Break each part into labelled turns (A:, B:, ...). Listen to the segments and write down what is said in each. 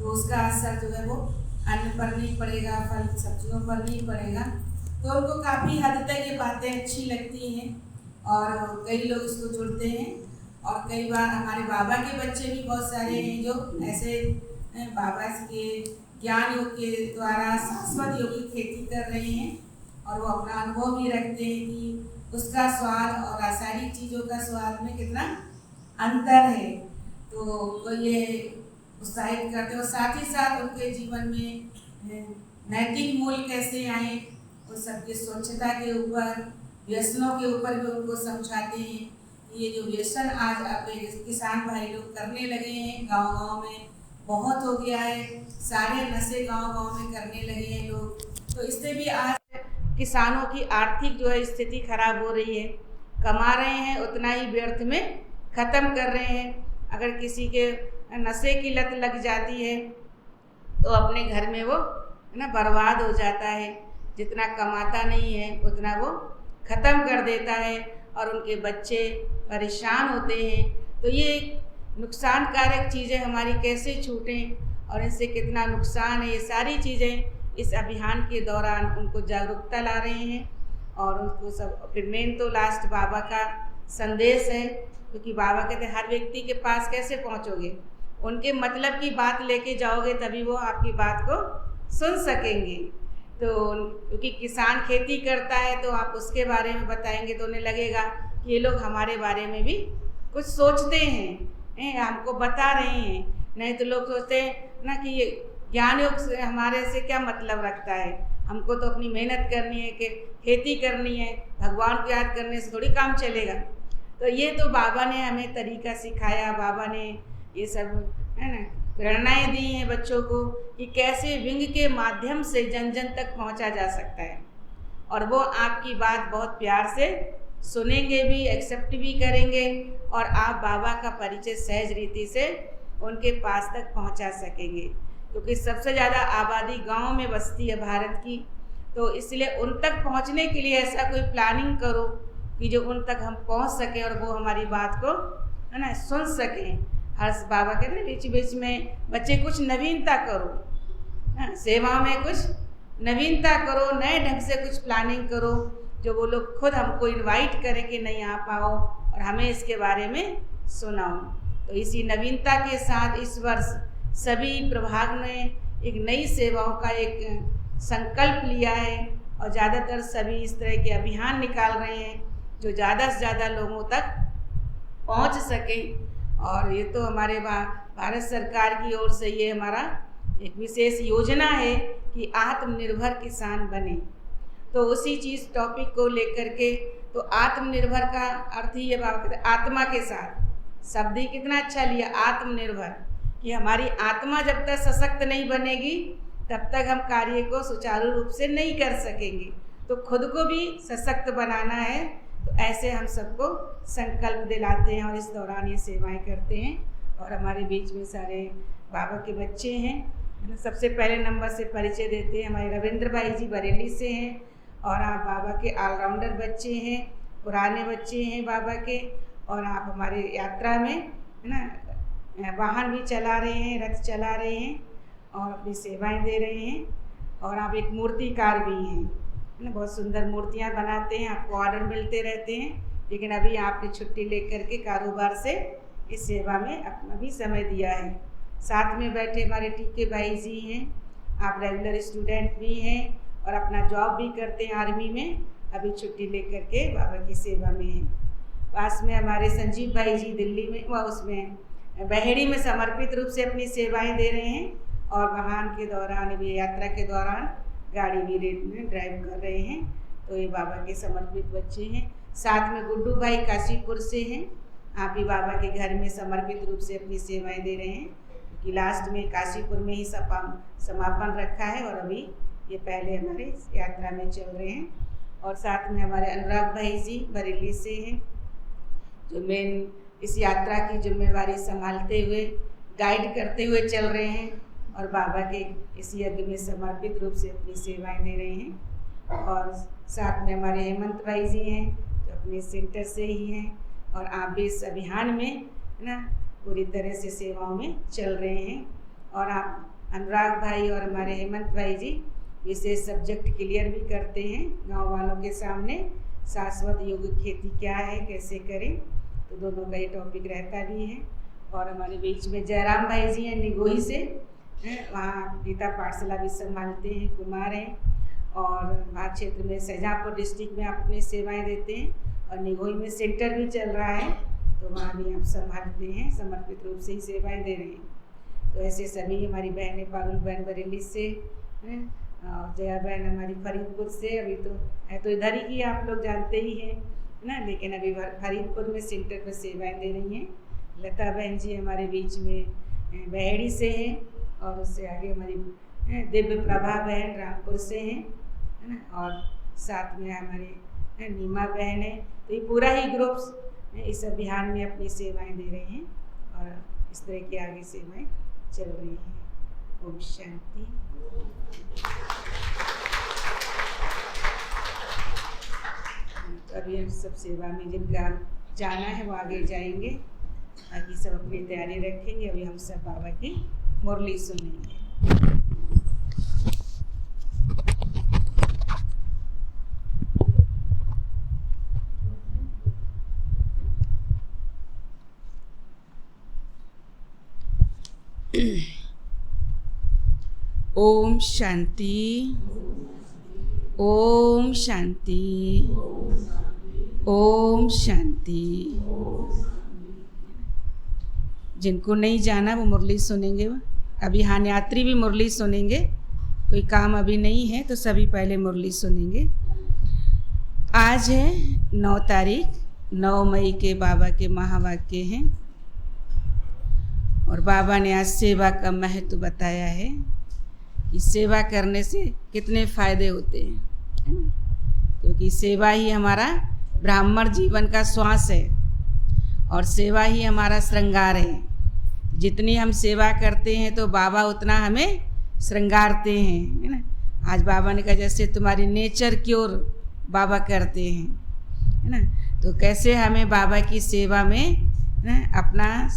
A: तो उसका असर जो है वो अन्न पर नहीं पड़ेगा, फल सब्जियों पर नहीं पड़ेगा। तो उनको काफ़ी हद तक ये बातें अच्छी लगती हैं और कई लोग इसको जुड़ते हैं। और कई बार हमारे बाबा के बच्चे भी बहुत सारे हैं जो ऐसे बाबा के ज्ञान योग के द्वारा शाश्वत योगिक खेती कर रहे हैं और वो अपना अनुभव भी रखते हैं कि उसका स्वाद और रासायनिक चीज़ों का स्वाद में कितना अंतर है। तो ये उत्साहित करते हैं और साथ ही साथ उनके जीवन में नैतिक मूल्य कैसे आए, उन सबकी स्वच्छता के ऊपर, व्यसनों के ऊपर भी उनको समझाते हैं। ये जो व्यसन आज अपने किसान भाई लोग करने लगे हैं, गांव-गांव में बहुत हो गया है, सारे नशे गांव-गांव में करने लगे हैं लोग। तो इससे भी आज किसानों की आर्थिक जो है स्थिति खराब हो रही है। कमा रहे हैं उतना ही व्यर्थ में ख़त्म कर रहे हैं। अगर किसी के नशे की लत लग जाती है तो अपने घर में वो है ना बर्बाद हो जाता है। जितना कमाता नहीं है उतना वो ख़त्म कर देता है और उनके बच्चे परेशान होते हैं। तो ये नुकसानकारक चीज़ें हमारी कैसे छूटें और इनसे कितना नुकसान है, ये सारी चीज़ें इस अभियान के दौरान उनको जागरूकता ला रहे हैं। और उनको सब फिर मेन तो लास्ट बाबा का संदेश है, क्योंकि बाबा कहते हैं हर व्यक्ति के पास कैसे पहुंचोगे, उनके मतलब की बात लेके जाओगे तभी वो आपकी बात को सुन सकेंगे। तो क्योंकि किसान खेती करता है तो आप उसके बारे में बताएंगे तो उन्हें लगेगा कि ये लोग हमारे बारे में भी कुछ सोचते हैं, हमको बता रहे हैं। नहीं तो लोग सोचते हैं ना कि ये ज्ञान योग से हमारे से क्या मतलब रखता है, हमको तो अपनी मेहनत करनी है, कि खेती करनी है, भगवान को याद करने से थोड़ी काम चलेगा। तो ये तो बाबा ने हमें तरीका सिखाया, बाबा ने ये सब है ना प्रेरणाएँ दी हैं बच्चों को कि कैसे विंग के माध्यम से जन जन तक पहुंचा जा सकता है। और वो आपकी बात बहुत प्यार से सुनेंगे भी, एक्सेप्ट भी करेंगे और आप बाबा का परिचय सहज रीति से उनके पास तक पहुंचा सकेंगे। क्योंकि सबसे ज़्यादा आबादी गांव में बसती है भारत की, तो इसलिए उन तक पहुंचने के लिए ऐसा कोई प्लानिंग करो कि जो उन तक हम पहुंच सकें और वो हमारी बात को है ना सुन सकें। हर बाबा कहते हैं बीच बीच में बच्चे कुछ नवीनता करो, सेवा में कुछ नवीनता करो, नए ढंग से कुछ प्लानिंग करो, जो वो लोग खुद हमको इनवाइट करें कि नहीं आप आओ और हमें इसके बारे में सुनाओ। तो इसी नवीनता के साथ इस वर्ष सभी प्रभाग ने एक नई सेवाओं का एक संकल्प लिया है और ज़्यादातर सभी इस तरह के अभियान निकाल रहे हैं जो ज़्यादा से ज़्यादा लोगों तक पहुंच सकें। और ये तो हमारे भारत सरकार की ओर से ये हमारा एक विशेष योजना है कि आत्मनिर्भर किसान बने। तो उसी चीज़ टॉपिक को लेकर के तो आत्मनिर्भर का अर्थ ही ये बाबा कहते हैं आत्मा के साथ, शब्द ही कितना अच्छा लिया आत्मनिर्भर, कि हमारी आत्मा जब तक सशक्त नहीं बनेगी तब तक हम कार्य को सुचारू रूप से नहीं कर सकेंगे। तो खुद को भी सशक्त बनाना है, तो ऐसे हम सबको संकल्प दिलाते हैं और इस दौरान ये सेवाएं करते हैं। और हमारे बीच में सारे बाबा के बच्चे हैं। सबसे पहले नंबर से परिचय देते हैं, हमारे रविंद्र भाई जी बरेली से हैं और आप बाबा के ऑलराउंडर बच्चे हैं, पुराने बच्चे हैं बाबा के, और आप हमारे यात्रा में है ना वाहन भी चला रहे हैं, रथ चला रहे हैं और अपनी सेवाएं दे रहे हैं। और आप एक मूर्तिकार भी हैं, है ना, बहुत सुंदर मूर्तियां बनाते हैं, आपको ऑर्डर मिलते रहते हैं। लेकिन अभी आपने छुट्टी लेकर के कारोबार से इस सेवा में अपना भी समय दिया है। साथ में बैठे हमारे टीके भाई जी हैं, आप रेगुलर स्टूडेंट भी हैं और अपना जॉब भी करते हैं आर्मी में, अभी छुट्टी लेकर के बाबा की सेवा में हैं। पास में हमारे संजीव भाई जी दिल्ली में व उसमें बहेड़ी में समर्पित रूप से अपनी सेवाएं दे रहे हैं और वाहन के दौरान भी यात्रा के दौरान गाड़ी भी ड्राइव कर रहे हैं। तो ये बाबा के समर्पित बच्चे हैं। साथ में गुड्डू भाई काशीपुर से हैं, आप भी बाबा के घर में समर्पित रूप से अपनी सेवाएं दे रहे हैं, क्योंकि लास्ट में काशीपुर में ही समापन रखा है और अभी ये पहले हमारे यात्रा में चल रहे हैं। और साथ में हमारे अनुराग भाई जी बरेली से हैं, जो मेन इस यात्रा की जिम्मेवारी संभालते हुए गाइड करते हुए चल रहे हैं और बाबा के इस यज्ञ में समर्पित रूप से अपनी सेवाएं दे रहे हैं। और साथ में हमारे हेमंत भाई जी हैं, जो अपने सेंटर से ही हैं और आप भी इस अभियान में है ना पूरी तरह से सेवाओं में चल रहे हैं। और आप अनुराग भाई और हमारे हेमंत भाई जी विशेष सब्जेक्ट क्लियर भी करते हैं गांव वालों के सामने। शाश्वत योगिक खेती क्या है, कैसे करें, तो दोनों का ये टॉपिक रहता भी है। और हमारे बीच में जयराम भाई जी हैं निगोही से, वहाँ गीता पाठशाला भी संभालते हैं, कुमार हैं। और वहाँ क्षेत्र में शाहजहाँपुर डिस्ट्रिक्ट में आप अपनी सेवाएं देते हैं और निगोही में सेंटर भी चल रहा है, तो वहाँ भी आप संभालते हैं, समर्पित रूप से ही सेवाएं दे रहे हैं। तो ऐसे सभी हमारी बहनें, पारुल बहन बरेली से और जया बहन हमारी फरीदपुर से, अभी तो है तो इधर ही की आप लोग जानते ही हैं ना, लेकिन अभी फरीदपुर में सेंटर पर सेवाएं दे रही हैं। लता बहन जी हमारे बीच में बहेड़ी से हैं और उससे आगे हमारी दिव्य प्रभा बहन रामपुर से हैं, है ना। और साथ में हमारे नीमा बहन है। तो ये पूरा ही ग्रुप इस अभियान में अपनी सेवाएं दे रहे हैं और इस तरह की आगे सेवाएं चल रही हैं। ओम शांति। तो अभी हम सब सेवा में जिनका जाना है वो आगे जाएंगे, बाकी सब अपनी तैयारी रखेंगे। अभी हम सब बाबा की मुरली सुनेंगे। ओम शांति, ओम शांति, ओम शांति। जिनको नहीं जाना वो मुरली सुनेंगे। अभी हाँ यात्री भी मुरली सुनेंगे, कोई काम अभी नहीं है तो सभी पहले मुरली सुनेंगे। आज है 9 तारीख, 9 मई के बाबा के महावाक्य हैं और बाबा ने आज सेवा का महत्व बताया है कि सेवा करने से कितने फायदे होते हैं, है ना। क्योंकि सेवा ही हमारा ब्राह्मण जीवन का श्वास है और सेवा ही हमारा श्रृंगार है। जितनी हम सेवा करते हैं तो बाबा उतना हमें श्रृंगारते हैं, है ना। आज बाबा ने कहा जैसे तुम्हारी नेचर की ओर बाबा करते हैं, है ना। तो कैसे हमें बाबा की सेवा में अपना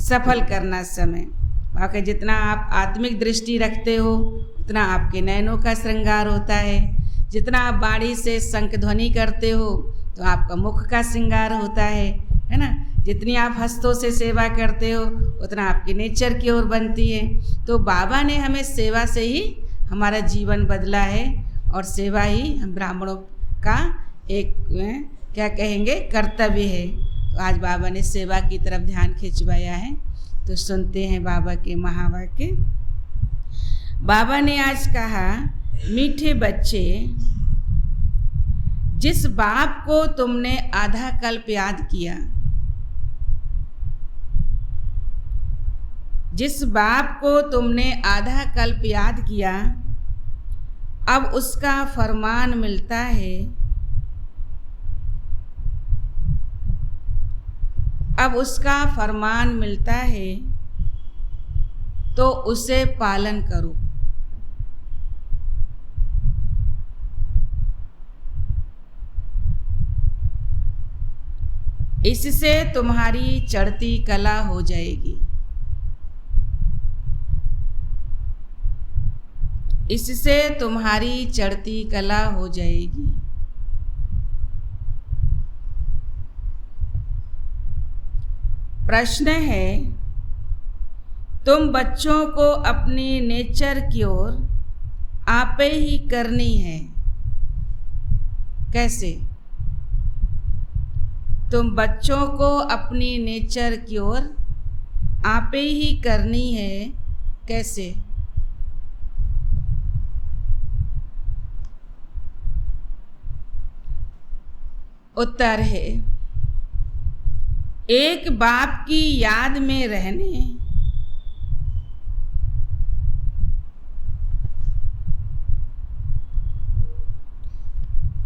A: सफल करना समय। बाकी जितना आप आत्मिक दृष्टि रखते हो उतना आपके नयनों का श्रृंगार होता है। जितना आप बाणी से शंख ध्वनि करते हो तो आपका मुख का श्रृंगार होता है ना। जितनी आप हस्तों से सेवा करते हो उतना आपकी नेचर की ओर बनती है। तो बाबा ने हमें सेवा से ही हमारा जीवन बदला है और सेवा ही हम ब्राह्मणों का एक क्या कहेंगे कर्तव्य है। तो आज बाबा ने सेवा की तरफ ध्यान खिंचवाया है, तो सुनते हैं बाबा के महावाक्य। बाबा ने आज कहा, मीठे बच्चे, जिस बाप को तुमने आधा कल्प याद किया, जिस बाप को तुमने आधा कल्प याद किया, अब उसका फरमान मिलता है, अब उसका फरमान मिलता है तो उसे पालन करो। इससे तुम्हारी चढ़ती कला हो जाएगी, इससे तुम्हारी चढ़ती कला हो जाएगी। प्रश्न है, तुम बच्चों को अपनी नेचर की ओर आपे ही करनी है। कैसे? तुम बच्चों को अपनी नेचर की ओर आपे ही करनी है, कैसे? उत्तर है, एक बाप की याद में रहने,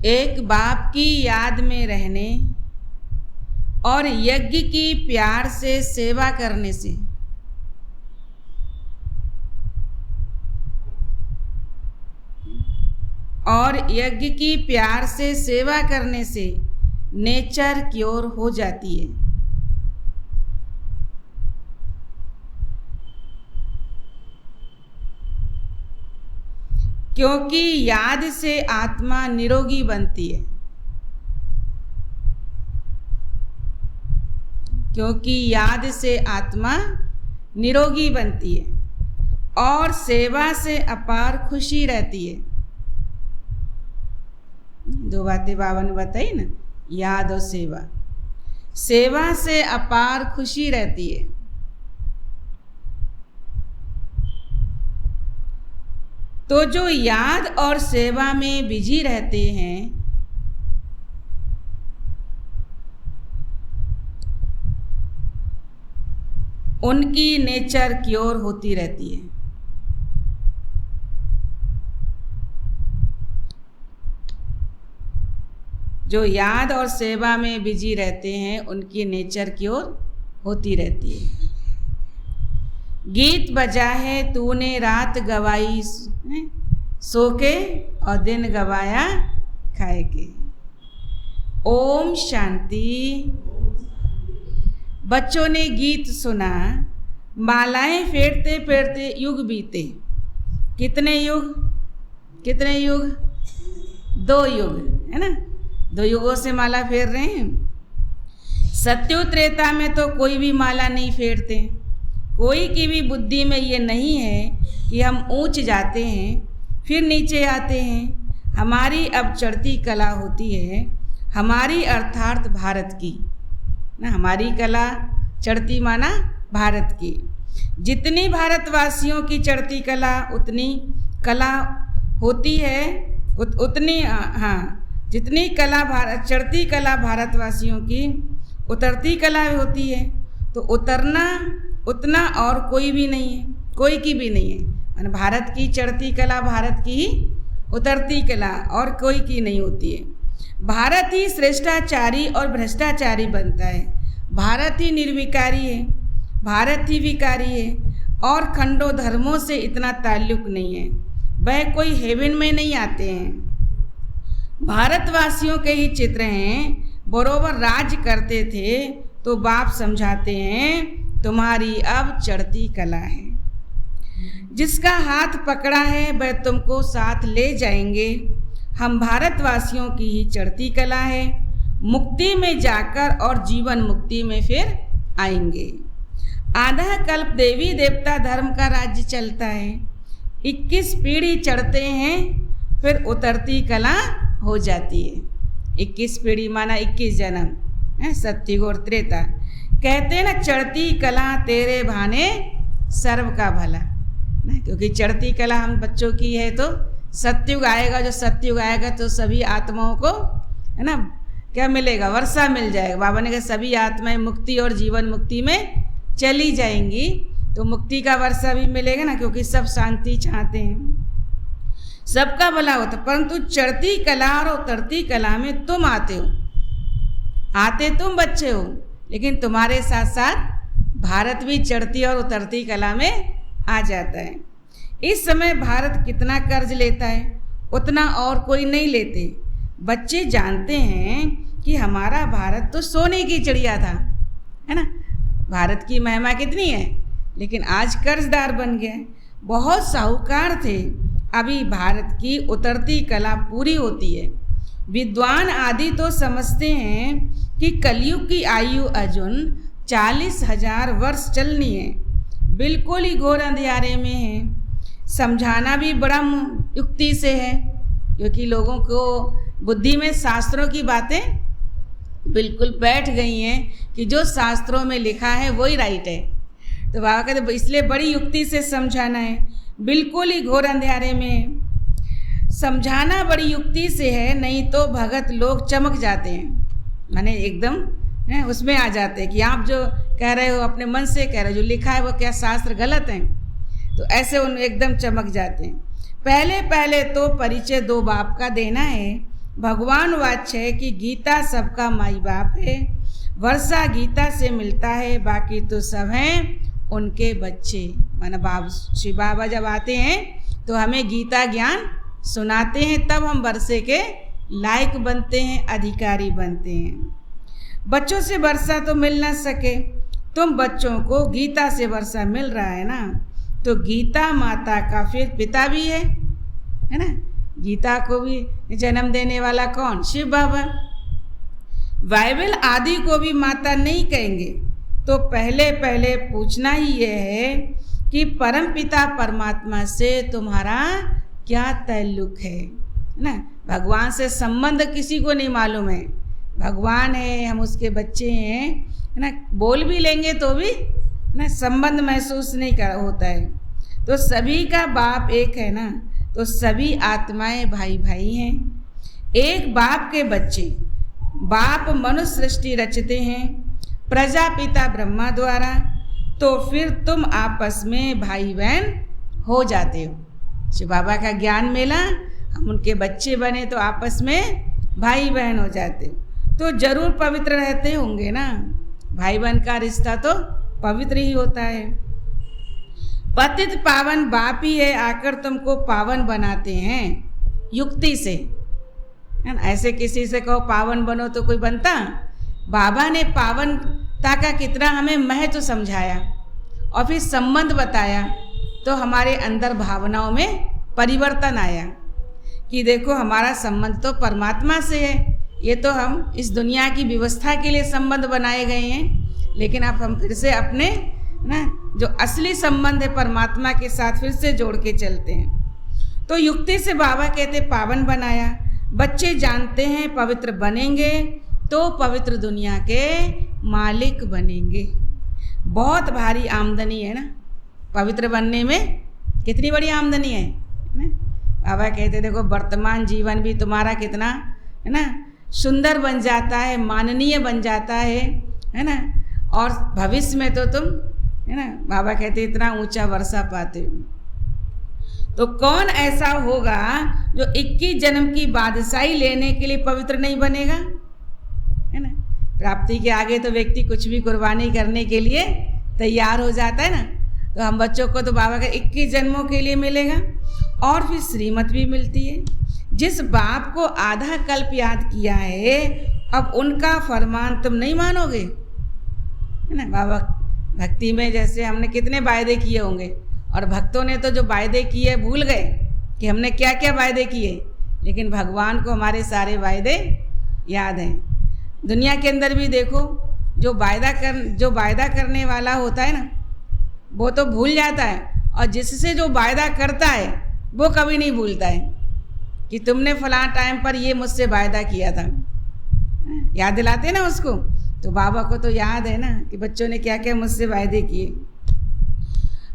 A: एक बाप की याद में रहने और यज्ञ की प्यार से सेवा करने से और यज्ञ की प्यार से सेवा करने से नेचर क्योर हो जाती है। क्योंकि याद से आत्मा निरोगी बनती है। क्योंकि याद से आत्मा निरोगी बनती है और सेवा से अपार खुशी रहती है। दो बातें बाबा ने बताई ना, याद और सेवा। सेवा से अपार खुशी रहती है। तो जो याद और सेवा में बिजी रहते हैं, उनकी नेचर क्योर होती रहती है। जो याद और सेवा में बिजी रहते हैं, उनकी नेचर क्योर होती रहती है। गीत बजा है तूने रात गवाई सो के और दिन गवाया खाए के। ओम शांति। बच्चों ने गीत सुना, मालाएं फेरते फेरते युग बीते। कितने युग? कितने युग? 2 युग, है ना? 2 युगों से माला फेर रहे हैं। सत्युग त्रेता में तो कोई भी माला नहीं फेरते। कोई की भी बुद्धि में ये नहीं है कि हम ऊंच जाते हैं फिर नीचे आते हैं। हमारी अब चढ़ती कला होती है, हमारी अर्थात भारत की ना। हमारी कला चढ़ती माना भारत की। जितनी भारतवासियों की चढ़ती कला उतनी कला होती है, उतनी जितनी कला चढ़ती कला भारतवासियों की उतरती कला होती है। तो उतरना उतना और कोई भी नहीं है, कोई की भी नहीं है। माने भारत की चढ़ती कला भारत की ही उतरती कला और कोई की नहीं होती है। भारत ही श्रेष्ठाचारी और भ्रष्टाचारी बनता है। भारत ही निर्विकारी है, भारत ही विकारी है और खंडों धर्मों से इतना ताल्लुक नहीं है। वह कोई हेवन में नहीं आते हैं। भारतवासियों के ही चित्र हैं। बरोबर राज करते थे तो बाप समझाते हैं तुम्हारी अब चढ़ती कला है। जिसका हाथ पकड़ा है वह तुमको साथ ले जाएंगे। हम भारतवासियों की ही चढ़ती कला है। मुक्ति में जाकर और जीवन मुक्ति में फिर आएंगे। आधा कल्प देवी देवता धर्म का राज्य चलता है। 21 पीढ़ी चढ़ते हैं फिर उतरती कला हो जाती है। 21 पीढ़ी माना 21 जन्म, सत्युग और त्रेता। कहते हैं ना, चढ़ती कला तेरे भाने सर्व का भला ना। क्योंकि चढ़ती कला हम बच्चों की है तो सत्युग आएगा। जो सत्युग आएगा तो सभी आत्माओं को, है ना, क्या मिलेगा? वर्षा मिल जाएगा। बाबा ने कहा सभी आत्माएं मुक्ति और जीवन मुक्ति में चली जाएंगी तो मुक्ति का वर्षा भी मिलेगा ना। क्योंकि सब शांति चाहते हैं, सबका भला होता। परंतु चढ़ती कला और उतरती कला में तुम आते हो। आते तुम बच्चे हो, लेकिन तुम्हारे साथ साथ भारत भी चढ़ती और उतरती कला में आ जाता है। इस समय भारत कितना कर्ज लेता है उतना और कोई नहीं लेते। बच्चे जानते हैं कि हमारा भारत तो सोने की चिड़िया था, है ना। भारत की महिमा कितनी है, लेकिन आज कर्जदार बन गए। बहुत साहूकार थे। अभी भारत की उतरती कला पूरी होती है। विद्वान आदि तो समझते हैं कि कलयुग की आयु अर्जुन 40,000 वर्ष चलनी है। बिल्कुल ही घोर अंधियारे में है। समझाना भी बड़ा युक्ति से है, क्योंकि लोगों को बुद्धि में शास्त्रों की बातें बिल्कुल बैठ गई हैं कि जो शास्त्रों में लिखा है वही राइट है। तो बाबा कहते इसलिए बड़ी युक्ति से समझाना है। बिल्कुल ही घोर अंधेरे में समझाना बड़ी युक्ति से है, नहीं तो भगत लोग चमक जाते हैं। माने एकदम उसमें आ जाते हैं कि आप जो कह रहे हो अपने मन से कह रहे हो, जो लिखा है वो क्या शास्त्र गलत है, तो ऐसे उन एकदम चमक जाते हैं। पहले पहले तो परिचय 2 बाप का देना है। भगवान वाच्य है कि गीता सबका माई बाप है। वर्षा गीता से मिलता है, बाकी तो सब हैं उनके बच्चे। माना श्री बाबा जब आते हैं तो हमें गीता ज्ञान सुनाते हैं, तब हम वर्षे के लायक बनते हैं, अधिकारी बनते हैं। बच्चों से वर्षा तो मिल ना सके, तुम बच्चों को गीता से वर्षा मिल रहा है ना, तो गीता माता का फिर पिता भी है। है ना। गीता को भी जन्म देने वाला कौन? शिव बाबा। बाइबल आदि को भी माता नहीं कहेंगे तो पहले पहले पूछना ही यह है कि परमपिता परमात्मा से तुम्हारा क्या ताल्लुक है ना। भगवान से संबंध किसी को नहीं मालूम है। भगवान है, हम उसके बच्चे हैं, है ना। बोल भी लेंगे तो भी ना संबंध महसूस नहीं कर होता है। तो सभी का बाप एक है ना, तो सभी आत्माएं भाई भाई हैं। एक बाप के बच्चे, बाप मनुष्य सृष्टि रचते हैं प्रजापिता ब्रह्मा द्वारा, तो फिर तुम आपस में भाई बहन हो जाते हो। शिव बाबा का ज्ञान मिला, हम उनके बच्चे बने तो आपस में भाई बहन हो जाते हो। तो जरूर पवित्र रहते होंगे ना। भाई बहन का रिश्ता तो पवित्र ही होता है। पतित पावन बाप ही है, आकर तुमको पावन बनाते हैं युक्ति से, है ना। ऐसे किसी से कहो पावन बनो तो कोई बनता? बाबा ने पावनता का कितना हमें महत्व समझाया और फिर संबंध बताया, तो हमारे अंदर भावनाओं में परिवर्तन आया कि देखो हमारा संबंध तो परमात्मा से है। ये तो हम इस दुनिया की व्यवस्था के लिए संबंध बनाए गए हैं, लेकिन अब हम फिर से अपने ना जो असली संबंध है परमात्मा के साथ फिर से जोड़ के चलते हैं। तो युक्ति से बाबा कहते पावन बनाया। बच्चे जानते हैं पवित्र बनेंगे तो पवित्र दुनिया के मालिक बनेंगे। बहुत भारी आमदनी है ना पवित्र बनने में, कितनी बड़ी आमदनी है ना। बाबा कहते देखो वर्तमान जीवन भी तुम्हारा कितना है ना सुंदर बन जाता है, माननीय बन जाता है ना। और भविष्य में तो तुम है ना, बाबा कहते इतना ऊंचा वर्षा पाते हो। तो कौन ऐसा होगा जो 21 जन्म की बादशाही लेने के लिए पवित्र नहीं बनेगा, है ना। प्राप्ति के आगे तो व्यक्ति कुछ भी कुर्बानी करने के लिए तैयार हो जाता है ना। तो हम बच्चों को तो बाबा का 21 जन्मों के लिए मिलेगा और फिर श्रीमत भी मिलती है। जिस बाप को आधा कल्प याद किया है, अब उनका फरमान तुम नहीं मानोगे, है ना। बाबा भक्ति में जैसे हमने कितने वायदे किए होंगे, और भक्तों ने तो जो वायदे किए भूल गए कि हमने क्या क्या वायदे किए, लेकिन भगवान को हमारे सारे वायदे याद हैं। दुनिया के अंदर भी देखो जो वायदा करने वाला होता है ना, वो तो भूल जाता है, और जिससे जो वायदा करता है वो कभी नहीं भूलता है कि तुमने फलां टाइम पर ये मुझसे वायदा किया था। याद दिलाते ना उसको। तो बाबा को तो याद है ना कि बच्चों ने क्या क्या मुझसे वायदे किए।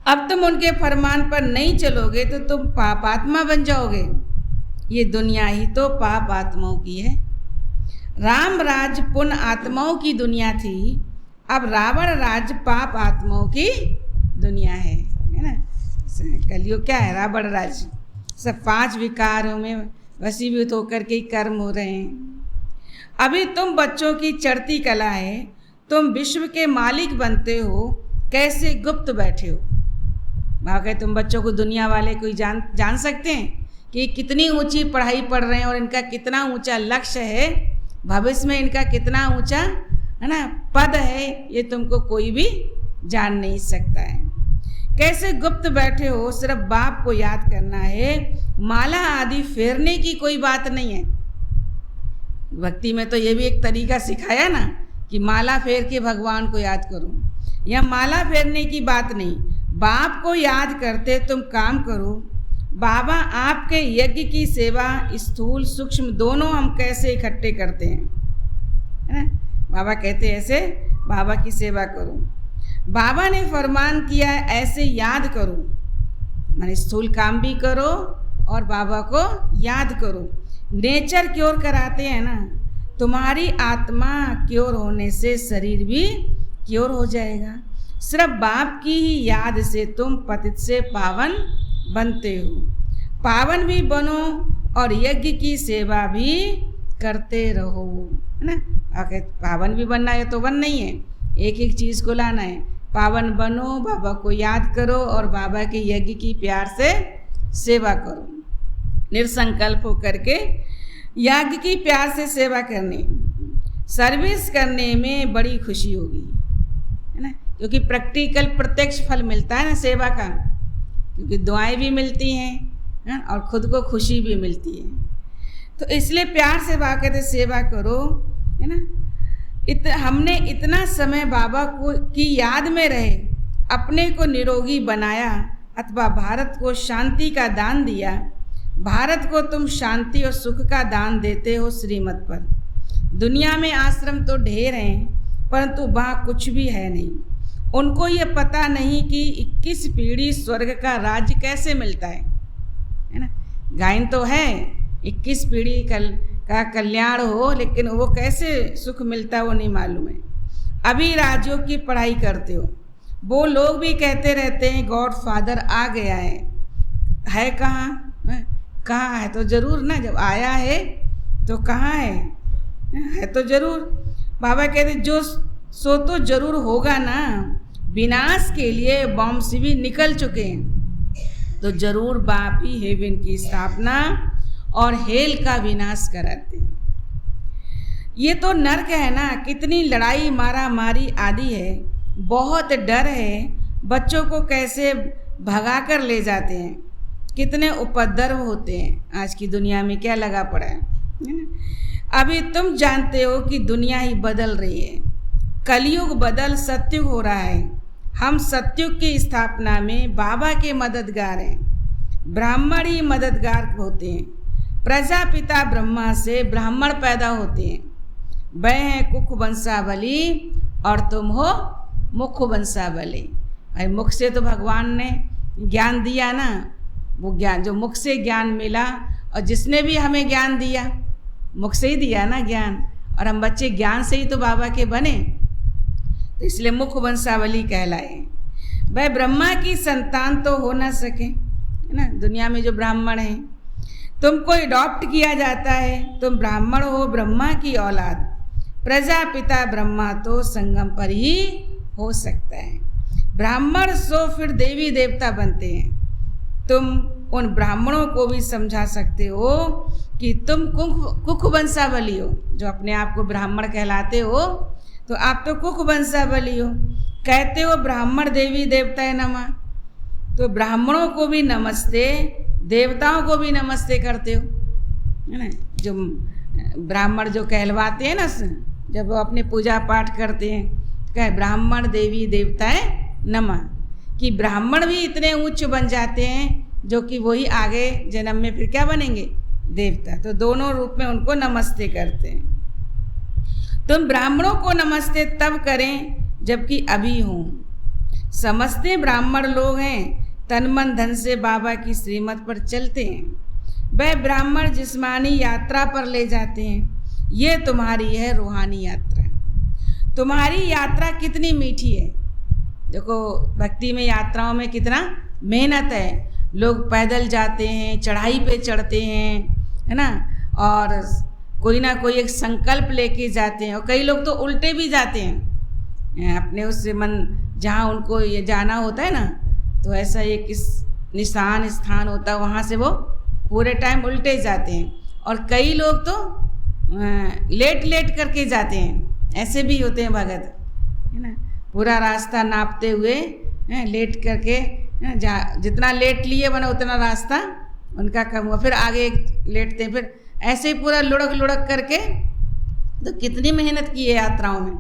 A: अब तुम उनके फरमान पर नहीं चलोगे तो तुम पापात्मा बन जाओगे। ये दुनिया ही तो पाप आत्माओं की है। राम राज पुण्य आत्माओं की दुनिया थी, अब रावण राज पाप आत्माओं की दुनिया है ना। कलयुग क्या है? रावण राज। सब 5 विकारों में वशीभूत होकर के कर्म हो रहे हैं। अभी तुम बच्चों की चढ़ती कला है, तुम विश्व के मालिक बनते हो, कैसे गुप्त बैठे हो। बाकी तुम बच्चों को दुनिया वाले कोई जान सकते हैं कि कितनी ऊंची पढ़ाई पढ़ रहे हैं और इनका कितना ऊंचा लक्ष्य है, भविष्य में इनका कितना ऊंचा है ना पद है, ये तुमको कोई भी जान नहीं सकता है। कैसे गुप्त बैठे हो, सिर्फ बाप को याद करना है। माला आदि फेरने की कोई बात नहीं है। भक्ति में तो ये भी एक तरीका सिखाया ना कि माला फेर के भगवान को याद करो। यह माला फेरने की बात नहीं, बाप को याद करते तुम काम करो। बाबा आपके यज्ञ की सेवा स्थूल सूक्ष्म दोनों हम कैसे इकट्ठे करते हैं, है ना। बाबा कहते ऐसे बाबा की सेवा करो। बाबा ने फरमान किया है ऐसे याद करो, माने स्थूल काम भी करो और बाबा को याद करो। नेचर क्योर कराते हैं ना, तुम्हारी आत्मा क्योर होने से शरीर भी क्योर हो जाएगा। सिर्फ बाप की ही याद से तुम पतित से पावन बनते हो। पावन भी बनो और यज्ञ की सेवा भी करते रहो, है ना। आगे पावन भी बनना है तो बन नहीं है, एक एक चीज़ को लाना है। पावन बनो, बाबा को याद करो और बाबा के यज्ञ की प्यार से सेवा करो। निर्संकल्प होकर के यज्ञ की प्यार से सेवा करने, सर्विस करने में बड़ी खुशी होगी, है ना। क्योंकि प्रैक्टिकल प्रत्यक्ष फल मिलता है ना सेवा का, क्योंकि दुआएं भी मिलती हैं, है, और खुद को खुशी भी मिलती है। तो इसलिए प्यार से बाबा कहते सेवा करो, है ना। हमने इतना समय बाबा को की याद में रहे अपने को निरोगी बनाया, अथवा भारत को शांति का दान दिया। भारत को तुम शांति और सुख का दान देते हो श्रीमत पर। दुनिया में आश्रम तो ढेर हैं, परंतु वहाँ कुछ भी है नहीं। उनको ये पता नहीं कि 21 पीढ़ी स्वर्ग का राज्य कैसे मिलता है ना। गायन तो है 21 पीढ़ी का कल्याण हो, लेकिन वो कैसे सुख मिलता है वो नहीं मालूम है। अभी राज्यों की पढ़ाई करते हो, वो लोग भी कहते रहते हैं गॉड फादर आ गया है कहाँ है? तो ज़रूर ना, जब आया है तो कहाँ है तो ज़रूर। बाबा कहते जो सो तो ज़रूर होगा ना। विनाश के लिए बॉम्ब से भी निकल चुके हैं, तो ज़रूर बाप ही हेवन की स्थापना और हेल का विनाश कराते हैं। ये तो नर्क है ना, कितनी लड़ाई मारा मारी आदि है, बहुत डर है। बच्चों को कैसे भगा कर ले जाते हैं, कितने उपद्रव होते हैं। आज की दुनिया में क्या लगा पड़ा है ना। अभी तुम जानते हो कि दुनिया ही बदल रही है, कलयुग बदल सत्युग हो रहा है। हम सत्युग की स्थापना में बाबा के मददगार हैं। ब्राह्मण ही मददगार होते हैं। प्रजापिता ब्रह्मा से ब्राह्मण पैदा होते हैं। वह हैं कुख वंशावली और तुम हो मुख वंशावली। भाई मुख से तो भगवान ने ज्ञान दिया ना, वो ज्ञान जो मुख से ज्ञान मिला, और जिसने भी हमें ज्ञान दिया मुख से ही दिया ना ज्ञान, और हम बच्चे ज्ञान से ही तो बाबा के बने, तो इसलिए मुख वंशावली कहलाए। वह ब्रह्मा की संतान तो हो ना सके, है ना। दुनिया में जो ब्राह्मण हैं, तुमको अडॉप्ट किया जाता है, तुम ब्राह्मण हो, ब्रह्मा की औलाद। प्रजापिता ब्रह्मा तो संगम पर ही हो सकता है। ब्राह्मण सो फिर देवी देवता बनते हैं। तुम उन ब्राह्मणों को भी समझा सकते हो कि तुम कुख वंशावली हो, जो अपने आप को ब्राह्मण कहलाते हो, तो आप तो कुख वंशावली हो। कहते हो ब्राह्मण देवी देवताए नमः, तो ब्राह्मणों को भी नमस्ते, देवताओं को भी नमस्ते करते हो, है ना। जो ब्राह्मण जो कहलवाते हैं ना, जब वो अपने पूजा पाठ करते हैं, कहे ब्राह्मण देवी देवताए नमः, कि ब्राह्मण भी इतने उच्च बन जाते हैं जो कि वही आगे जन्म में फिर क्या बनेंगे, देवता। तो दोनों रूप में उनको नमस्ते करते हैं। तुम ब्राह्मणों को नमस्ते तब करें जबकि अभी हों। समझते ब्राह्मण लोग हैं, तन मन धन से बाबा की श्रीमत पर चलते हैं। वह ब्राह्मण जिस्मानी यात्रा पर ले जाते हैं। ये तुम्हारी है रूहानी यात्रा। तुम्हारी यात्रा कितनी मीठी है। देखो भक्ति में यात्राओं में कितना मेहनत है। लोग पैदल जाते हैं, चढ़ाई पे चढ़ते हैं, है ना, और कोई ना कोई एक संकल्प लेके जाते हैं, और कई लोग तो उल्टे भी जाते हैं अपने उससे मन जहाँ उनको ये जाना होता है ना, तो ऐसा एक निशान स्थान होता है, वहाँ से वो पूरे टाइम उल्टे जाते हैं। और कई लोग तो लेट करके जाते हैं, ऐसे भी होते हैं भगत, है ना। पूरा रास्ता नापते हुए लेट करके, जितना लेट लिए बना उतना रास्ता उनका कम हुआ, फिर आगे लेटते हैं, फिर ऐसे ही पूरा लुढ़क करके। तो कितनी मेहनत की है यात्राओं में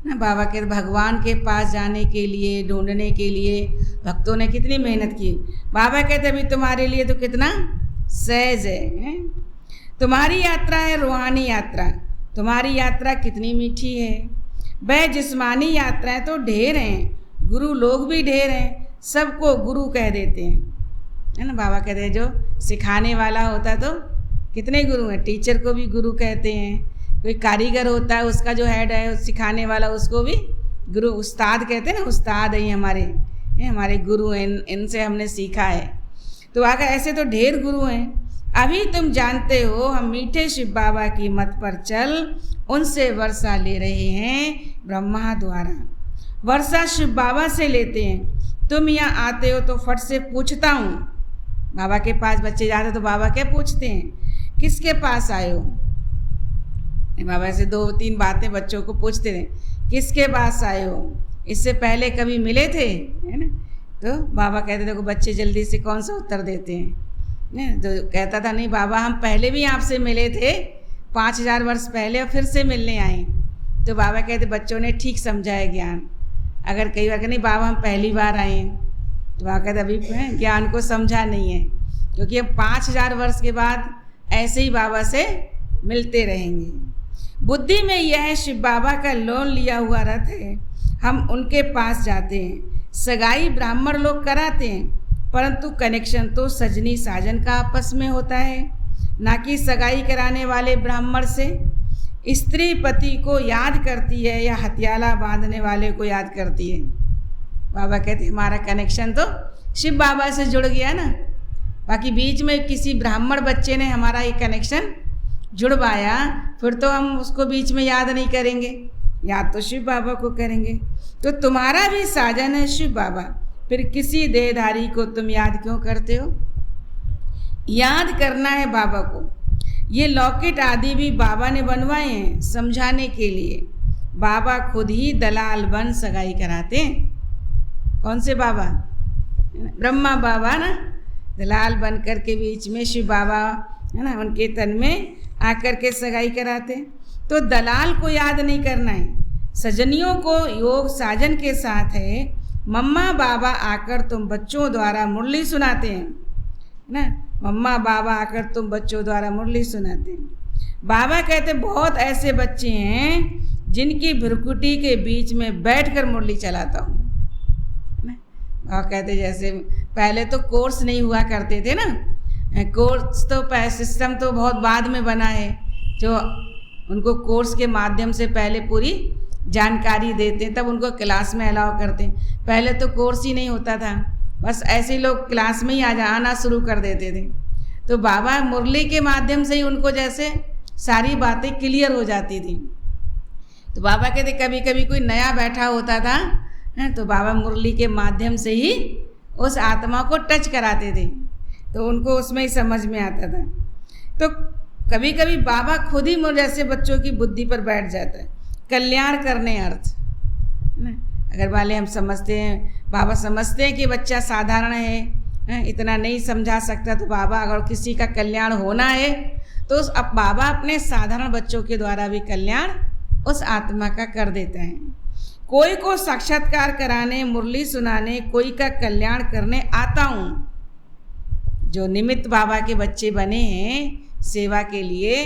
A: ना, बाबा के भगवान के पास जाने के लिए, ढूंढने के लिए भक्तों ने कितनी मेहनत की। बाबा कहते अभी तुम्हारे लिए तो कितना सहज है। तुम्हारी यात्रा है रूहानी यात्रा। तुम्हारी यात्रा कितनी मीठी है। वह जिस्मानी यात्राएं तो ढेर हैं, गुरु लोग भी ढेर हैं, सबको गुरु कह देते हैं, है ना। बाबा कहते हैं जो सिखाने वाला होता तो कितने गुरु हैं। टीचर को भी गुरु कहते हैं। कोई कारीगर होता है, उसका जो हेड है सिखाने वाला, उसको भी गुरु उस्ताद कहते हैं ना। उस्ताद है हमारे गुरु हैं, इनसे हमने सीखा है। तो आगे ऐसे तो ढेर गुरु हैं। अभी तुम जानते हो हम मीठे शिव बाबा की मत पर चल उनसे वर्षा ले रहे हैं ब्रह्मा द्वारा। वर्षा शिव बाबा से लेते हैं। तुम यहाँ आते हो तो फट से पूछता हूँ। बाबा के पास बच्चे जाते तो बाबा क्या पूछते हैं, किसके पास आए हो। बाबा से 2-3 बातें बच्चों को पूछते थे, किसके पास आए हो, इससे पहले कभी मिले थे, है ना। तो बाबा कहते देखो बच्चे जल्दी से कौन सा उत्तर देते हैं, तो कहता था नहीं बाबा हम पहले भी आपसे मिले थे 5000 वर्ष पहले और फिर से मिलने आए। तो बाबा कहते बच्चों ने ठीक समझा है ज्ञान। अगर कई बार नहीं बाबा हम पहली बार आए हैं, तो बाबा कहते अभी ज्ञान को समझा नहीं है, क्योंकि हम 5000 वर्ष के बाद ऐसे ही बाबा से मिलते रहेंगे। बुद्धि में यह है शिव बाबा का लोन लिया हुआ रथ है, हम उनके पास जाते हैं। सगाई ब्राह्मण लोग कराते हैं, परंतु कनेक्शन तो सजनी साजन का आपस में होता है, ना कि सगाई कराने वाले ब्राह्मण से। स्त्री पति को याद करती है या हथियाला बांधने वाले को याद करती है। बाबा कहते हमारा कनेक्शन तो शिव बाबा से जुड़ गया ना, बाकी बीच में किसी ब्राह्मण बच्चे ने हमारा ये कनेक्शन जुड़वाया, फिर तो हम उसको बीच में याद नहीं करेंगे, याद तो शिव बाबा को करेंगे। तो तुम्हारा भी साजन है शिव बाबा, फिर किसी देहधारी को तुम याद क्यों करते हो? याद करना है बाबा को। ये लॉकेट आदि भी बाबा ने बनवाए हैं समझाने के लिए। बाबा खुद ही दलाल बन सगाई कराते हैं। कौन से बाबा? ब्रह्मा बाबा ना, दलाल बन कर के बीच में शिव बाबा है ना, उनके तन में आकर के सगाई कराते हैं। तो दलाल को याद नहीं करना है, सजनियों को योग साजन के साथ है। मम्मा बाबा आकर तुम बच्चों द्वारा मुरली सुनाते हैं ना, मम्मा बाबा आकर तुम बच्चों द्वारा मुरली सुनाते हैं। बाबा कहते बहुत ऐसे बच्चे हैं जिनकी भ्रुकुटी के बीच में बैठकर मुरली चलाता हूँ ना। बाबा कहते जैसे पहले तो कोर्स नहीं हुआ करते थे ना, कोर्स तो सिस्टम तो बहुत बाद में बना है, जो उनको कोर्स के माध्यम से पहले पूरी जानकारी देते हैं, तब उनको क्लास में अलाउ करते हैं। पहले तो कोर्स ही नहीं होता था, बस ऐसे ही लोग क्लास में ही आना शुरू कर देते थे। तो बाबा मुरली के माध्यम से ही उनको जैसे सारी बातें क्लियर हो जाती थी। तो बाबा कहते कभी कभी कोई नया बैठा होता था तो बाबा मुरली के माध्यम से ही उस आत्मा को टच कराते थे, तो उनको उसमें ही समझ में आता था। तो कभी कभी बाबा खुद ही जैसे बच्चों की बुद्धि पर बैठ जाता है, कल्याण करने अर्थ है। अगर वाले हम समझते हैं, बाबा समझते हैं कि बच्चा साधारण है, इतना नहीं समझा सकता, तो बाबा अगर किसी का कल्याण होना है तो अब बाबा अपने साधारण बच्चों के द्वारा भी कल्याण उस आत्मा का कर देता है। कोई को साक्षात्कार कराने, मुरली सुनाने, कोई का कल्याण करने आता हूँ। जो निमित्त बाबा के बच्चे बने हैं सेवा के लिए,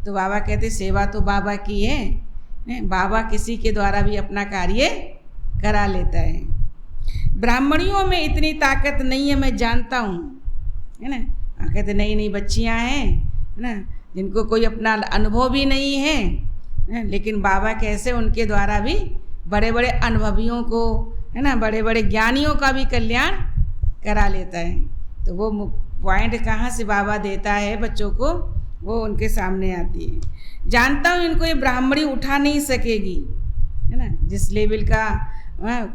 A: तो बाबा कहते सेवा तो बाबा की है, बाबा किसी के द्वारा भी अपना कार्य करा लेता है। ब्राह्मणियों में इतनी ताकत नहीं है, मैं जानता हूँ, है ना। कहते नहीं बच्चियाँ हैं, है ना, जिनको कोई अपना अनुभव भी नहीं है, लेकिन बाबा कैसे उनके द्वारा भी बड़े बड़े अनुभवियों को, है ना, बड़े बड़े ज्ञानियों का भी कल्याण करा लेता है। तो वो पॉइंट कहाँ से बाबा देता है बच्चों को, वो उनके सामने आती है। जानता हूँ इनको ये ब्राह्मणी उठा नहीं सकेगी, है ना। जिस लेवल का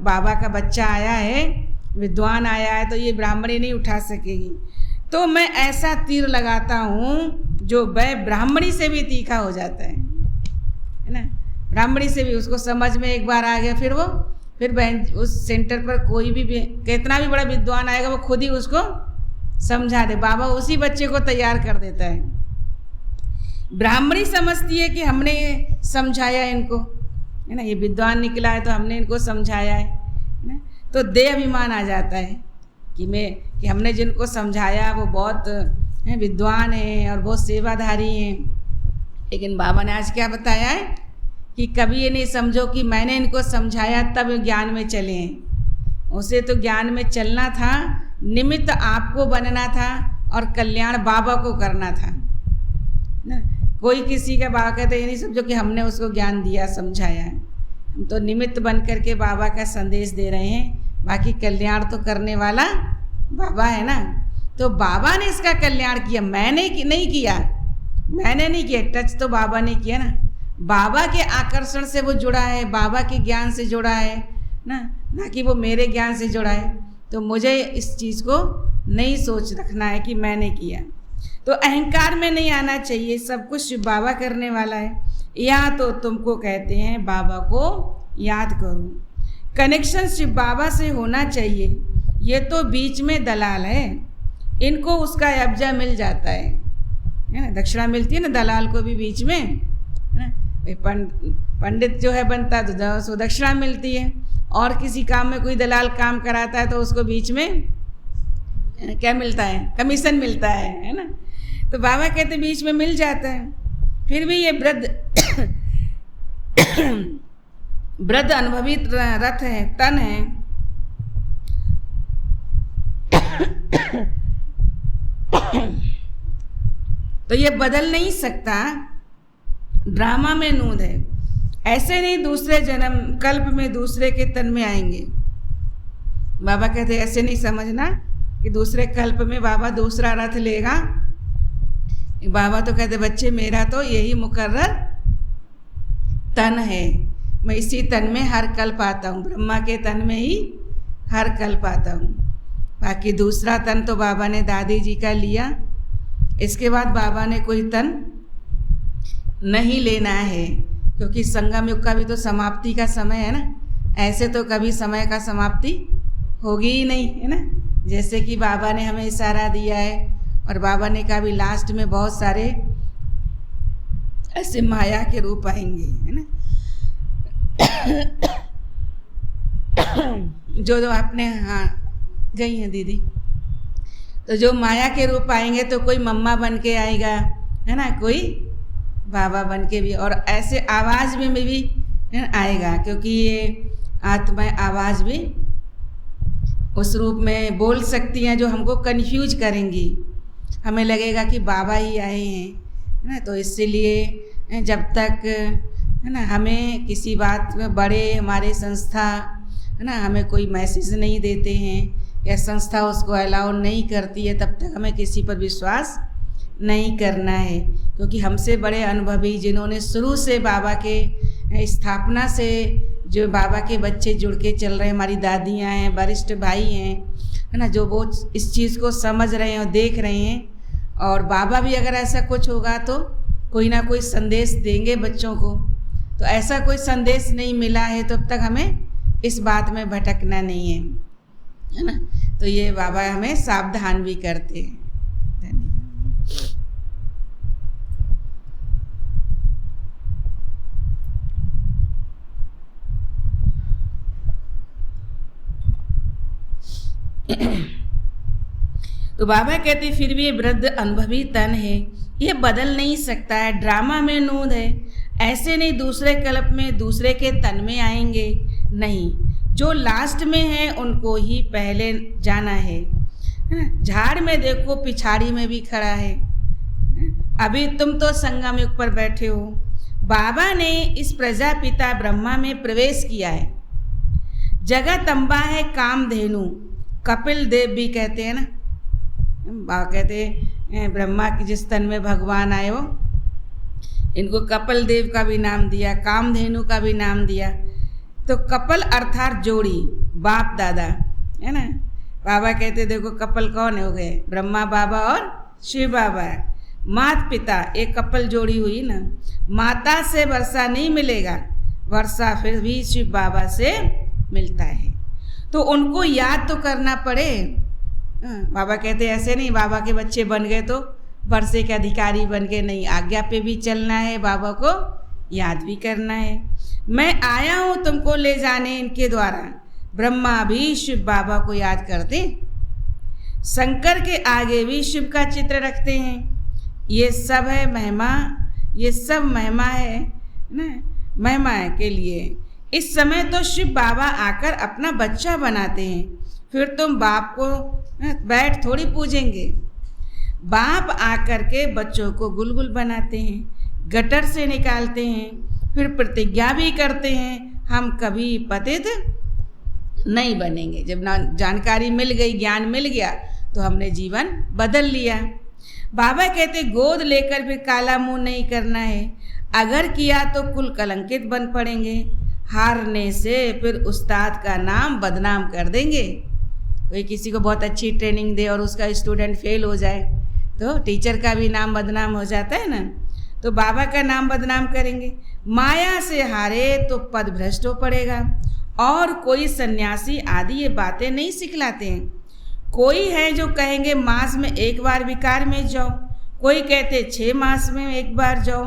A: बाबा का बच्चा आया है, विद्वान आया है, तो ये ब्राह्मणी नहीं उठा सकेगी। तो मैं ऐसा तीर लगाता हूँ जो वह ब्राह्मणी से भी तीखा हो जाता है ना। ब्राह्मणी से भी उसको समझ में एक बार आ गया, फिर बहन उस सेंटर पर कोई भी कितना भी बड़ा विद्वान आएगा वो खुद ही उसको समझा दे। बाबा उसी बच्चे को तैयार कर देता है। ब्राह्मणी समझती है कि हमने ये समझाया इनको, है ना, ये विद्वान निकला है तो हमने इनको समझाया है ना। तो देह अभिमान आ जाता है कि हमने जिनको समझाया वो बहुत विद्वान हैं और बहुत सेवाधारी हैं। लेकिन बाबा ने आज क्या बताया है कि कभी ये नहीं समझो कि मैंने इनको समझाया तब ज्ञान में चले हैं। उसे तो ज्ञान में चलना था, निमित्त आपको बनना था और कल्याण बाबा को करना था ना। कोई किसी का बाबा कहते ये नहीं समझो कि हमने उसको ज्ञान दिया, समझाया है। हम तो निमित्त बन करके बाबा का संदेश दे रहे हैं, बाकी कल्याण तो करने वाला बाबा है ना। तो बाबा ने इसका कल्याण किया, मैंने नहीं किया, टच तो बाबा ने किया ना। बाबा के आकर्षण से वो जुड़ा है, बाबा के ज्ञान से जुड़ा है ना कि वो मेरे ज्ञान से जुड़ा है। तो मुझे इस चीज़ को नहीं सोच रखना है कि मैंने किया। तो अहंकार में नहीं आना चाहिए, सब कुछ शिव बाबा करने वाला है। यहाँ तो तुमको कहते हैं बाबा को याद करो, कनेक्शन शिव बाबा से होना चाहिए। ये तो बीच में दलाल है, इनको उसका अब्जा मिल जाता है ना। दक्षिणा मिलती है ना दलाल को भी बीच में, है ना। पंडित जो है बनता है तो उसको दक्षिणा मिलती है, और किसी काम में कोई दलाल काम कराता है तो उसको बीच में क्या मिलता है, कमीशन मिलता है ना। तो बाबा कहते बीच में मिल जाता है। फिर भी ये वृद्ध वृद्ध अनुभवी रथ है, तन है, तो ये बदल नहीं सकता, ड्रामा में नूंद है। ऐसे नहीं दूसरे जन्म कल्प में दूसरे के तन में आएंगे। बाबा कहते ऐसे नहीं समझना कि दूसरे कल्प में बाबा दूसरा रथ लेगा। बाबा तो कहते बच्चे मेरा तो यही मुकर्रर तन है, मैं इसी तन में हर कल्प आता हूँ, ब्रह्मा के तन में ही हर कल्प आता हूँ। बाकी दूसरा तन तो बाबा ने दादी जी का लिया, इसके बाद बाबा ने कोई तन नहीं लेना है, क्योंकि संगम युग का भी तो समाप्ति का समय है ना। ऐसे तो कभी समय का समाप्ति होगी ही नहीं, है ना। जैसे कि बाबा ने हमें इशारा दिया है, और बाबा ने कहा भी लास्ट में बहुत सारे ऐसे माया के रूप आएंगे, है ना। जो आपने, हाँ गई हैं दीदी, तो जो माया के रूप आएंगे तो कोई मम्मा बन के आएगा, है ना, कोई बाबा बन के भी, और ऐसे आवाज़ में भी आएगा, क्योंकि ये आत्मा आवाज़ भी उस रूप में बोल सकती हैं जो हमको कन्फ्यूज करेंगी। हमें लगेगा कि बाबा ही आए हैं, है ना। तो इसीलिए जब तक, है ना, हमें किसी बात में बड़े हमारे संस्था, है ना, हमें कोई मैसेज नहीं देते हैं या संस्था उसको अलाउ नहीं करती है, तब तक हमें किसी पर विश्वास नहीं करना है। क्योंकि हमसे बड़े अनुभवी, जिन्होंने शुरू से बाबा के स्थापना से जो बाबा के बच्चे जुड़ के चल रहे हैं, हमारी दादियाँ हैं, वरिष्ठ भाई हैं, है ना, जो वो इस चीज़ को समझ रहे हैं और देख रहे हैं। और बाबा भी अगर ऐसा कुछ होगा तो कोई ना कोई संदेश देंगे बच्चों को। तो ऐसा कोई संदेश नहीं मिला है तो अब तक हमें इस बात में भटकना नहीं है ना। तो ये बाबा हमें सावधान भी करते हैं। तो बाबा कहते फिर भी ये वृद्ध अनुभवी तन है, ये बदल नहीं सकता है, ड्रामा में नूंद है। ऐसे नहीं दूसरे कल्प में दूसरे के तन में आएंगे, नहीं, जो लास्ट में है उनको ही पहले जाना है ना। झाड़ में देखो पिछाड़ी में भी खड़ा है। अभी तुम तो संगम युग पर बैठे हो, बाबा ने इस प्रजापिता ब्रह्मा में प्रवेश किया है। जगदम्बा है कामधेनु, कपिल देव भी कहते हैं ना। बाबा कहते हैं ब्रह्मा की जिस तन में भगवान आए हो, इनको कपिल देव का भी नाम दिया, कामधेनु का भी नाम दिया। तो कपिल अर्थात जोड़ी, बाप दादा, है ना। बाबा कहते देखो कपिल कौन हो गए, ब्रह्मा बाबा और शिव बाबा। माता पिता एक कपिल जोड़ी हुई ना। माता से वर्षा नहीं मिलेगा, वर्षा फिर भी शिव बाबा से मिलता है। तो उनको याद तो करना पड़े। बाबा कहते ऐसे नहीं बाबा के बच्चे बन गए तो वर्षे के अधिकारी बन गए, नहीं, आज्ञा पे भी चलना है, बाबा को याद भी करना है। मैं आया हूँ तुमको ले जाने इनके द्वारा। ब्रह्मा भी शिव बाबा को याद करते, शंकर के आगे भी शिव का चित्र रखते हैं। ये सब है महिमा, ये सब महिमा है ना, महिमा के लिए। इस समय तो शिव बाबा आकर अपना बच्चा बनाते हैं, फिर तुम बाप को बैठ थोड़ी पूजेंगे। बाप आकर के बच्चों को गुलगुल बनाते हैं, गटर से निकालते हैं, फिर प्रतिज्ञा भी करते हैं हम कभी पतित नहीं बनेंगे। जब जानकारी मिल गई, ज्ञान मिल गया तो हमने जीवन बदल लिया। बाबा कहते गोद लेकर फिर काला मुंह नहीं करना है, अगर किया तो कुल कलंकित बन पड़ेंगे। हारने से फिर उस्ताद का नाम बदनाम कर देंगे। कोई किसी को बहुत अच्छी ट्रेनिंग दे और उसका स्टूडेंट फेल हो जाए तो टीचर का भी नाम बदनाम हो जाता है ना। तो बाबा का नाम बदनाम करेंगे। माया से हारे तो पद भ्रष्ट हो पड़ेगा। और कोई सन्यासी आदि ये बातें नहीं सिखलाते हैं। कोई है जो कहेंगे मास में एक बार विकार में जाओ, कोई कहते 6 मास में एक बार जाओ,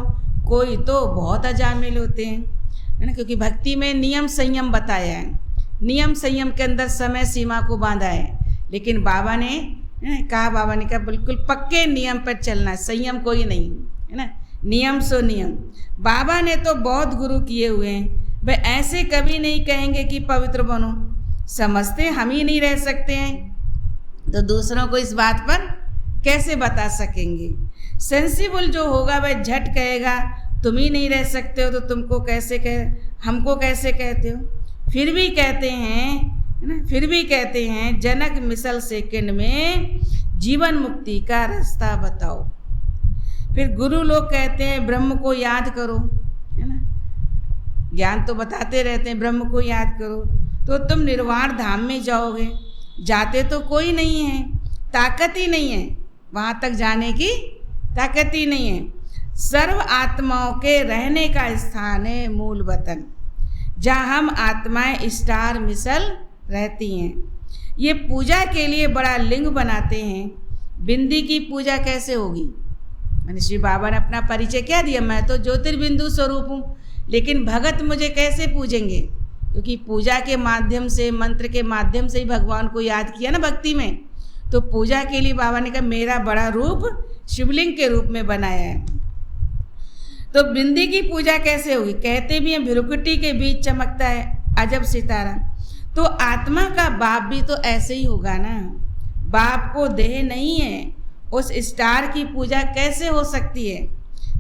A: कोई तो बहुत अजामिल होते हैं, है ना। क्योंकि भक्ति में नियम संयम बताया है, नियम संयम के अंदर समय सीमा को बांधा है। लेकिन बाबा ने कहा बिल्कुल पक्के नियम पर चलना है, संयम कोई नहीं, है ना। नियम सो नियम। बाबा ने तो बहुत गुरु किए हुए हैं, वे ऐसे कभी नहीं कहेंगे कि पवित्र बनो। समझते हम ही नहीं रह सकते हैं तो दूसरों को इस बात पर कैसे बता सकेंगे। सेंसिबल जो होगा वह झट कहेगा तुम ही नहीं रह सकते हो तो तुमको कैसे हमको कैसे कहते हो। फिर भी कहते हैं, है ना, फिर भी कहते हैं जनक मिसल सेकंड में जीवन मुक्ति का रास्ता बताओ। फिर गुरु लोग कहते हैं ब्रह्म को याद करो, है ना, ज्ञान तो बताते रहते हैं, ब्रह्म को याद करो तो तुम निर्वाण धाम में जाओगे। जाते तो कोई नहीं है, ताकत ही नहीं है, वहाँ तक जाने की ताकत ही नहीं है। सर्व आत्माओं के रहने का स्थान है मूल वतन, जहाँ हम आत्माएं स्टार मिसल रहती हैं। ये पूजा के लिए बड़ा लिंग बनाते हैं। बिंदी की पूजा कैसे होगी? मैंने श्री बाबा ने अपना परिचय क्या दिया, मैं तो ज्योतिर्बिंदु स्वरूप हूँ, लेकिन भगत मुझे कैसे पूजेंगे? क्योंकि पूजा के माध्यम से, मंत्र के माध्यम से ही भगवान को याद किया ना भक्ति में। तो पूजा के लिए बाबा ने कहा मेरा बड़ा रूप शिवलिंग के रूप में बनाया है। तो बिंदी की पूजा कैसे होगी? कहते भी हैं भ्रुकुटी के बीच चमकता है अजब सितारा। तो आत्मा का बाप भी तो ऐसे ही होगा ना। बाप को देह नहीं है, उस स्टार की पूजा कैसे हो सकती है?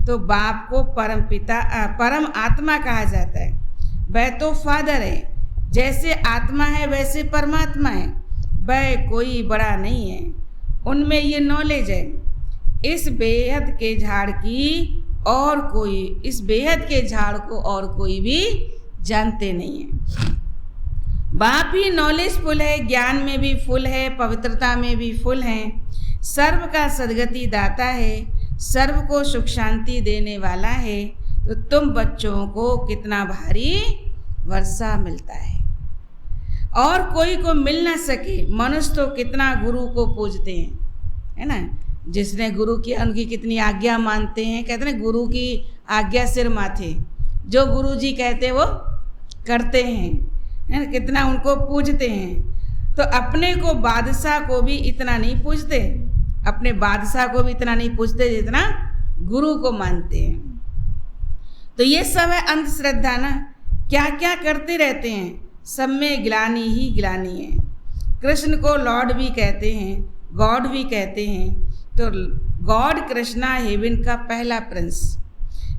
A: तो बाप को परम पिता, परम आत्मा कहा जाता है। वह तो फादर है, जैसे आत्मा है वैसे परमात्मा है, वह कोई बड़ा नहीं है, उनमें ये नॉलेज है। इस बेहद के झाड़ की और कोई, इस बेहद के झाड़ को और कोई भी जानते नहीं है। बाप ही नॉलेज फुल है, ज्ञान में भी फुल है, पवित्रता में भी फुल है, सर्व का सदगति दाता है, सर्व को सुख शांति देने वाला है। तो तुम बच्चों को कितना भारी वर्षा मिलता है और कोई को मिल ना सके। मनुष्य तो कितना गुरु को पूजते हैं, है ना। जिसने गुरु की, उनकी कितनी आज्ञा मानते हैं। कहते हैं गुरु की आज्ञा सिर माथे, जो गुरु जी कहते वो करते हैं, है ना। कितना उनको पूजते हैं। तो अपने को बादशाह को भी इतना नहीं पूजते, अपने बादशाह को भी इतना नहीं पूजते जितना गुरु को मानते हैं। तो ये सब है अंधश्रद्धा ना। क्या क्या करते रहते हैं, सब में ग्लानि ही ग्लानि है। कृष्ण को लॉर्ड भी कहते हैं, गॉड भी कहते हैं। तो गॉड कृष्णा हेवन का पहला प्रिंस।